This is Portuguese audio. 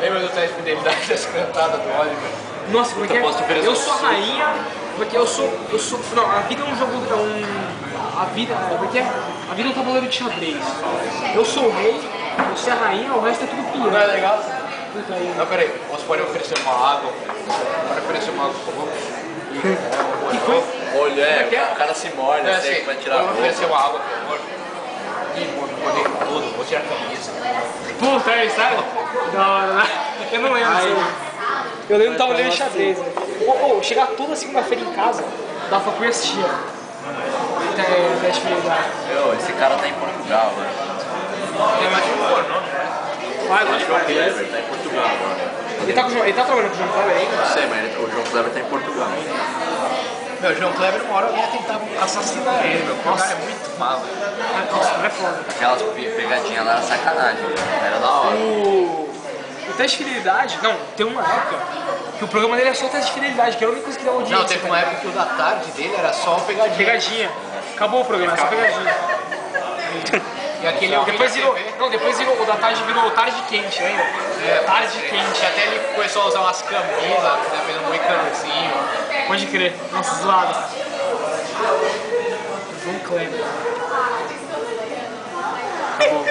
Lembra do teste de fidelidade das cantadas do Oliver? Nossa, como é que é? Eu sou a rainha, porque eu sou... Não, a vida é um jogo... a vida... Como é que é? A vida é um tabuleiro de xadrez. Eu sou o rei, você é a rainha, o resto é tudo pior. Não é legal? Puta aí. Não, peraí. Você pode oferecer uma água. Pode oferecer uma água, por favor. Que foi? Olha, o cara se morde, Não, assim, assim, pra tirar a pode roupa. oferecer uma água, por favor. Ih, vou me morder todo, vou tirar a camisa. Puta, é sério? Da hora, né? Eu não lembro disso. Eu lembro do tabuleiro de xadrez. Chegar toda segunda-feira em casa, dava pra comer assistir. Teste de fidelidade. Meu, esse cara tá em Portugal, né? É mais um pornô. Vai, O João Kleber tá em Portugal agora. Ele tá trabalhando com o João Kleber ainda? Não sei, mas o João Kleber tá em Portugal. Meu, João Kleber, uma hora alguém ia tentar assassinar ele, meu. O cara é muito mal. Nossa, não é foda. Aquelas pegadinhas lá era sacanagem, era da hora. O teste de fidelidade, não, tem uma época que o programa dele é só teste de fidelidade, que era a única coisa que dava audiência. Não, teve uma época que o da tarde dele era só pegadinha. Pegadinha. Acabou o programa, só pegadinha. E aquele Depois virou, não, depois virou, o da tarde virou tarde quente ainda. É, Tarde quente. Até ele começou a usar umas camisas, né, fez um moicanozinho. Pode crer. Nossa, zoado. João Kleber. Acabou.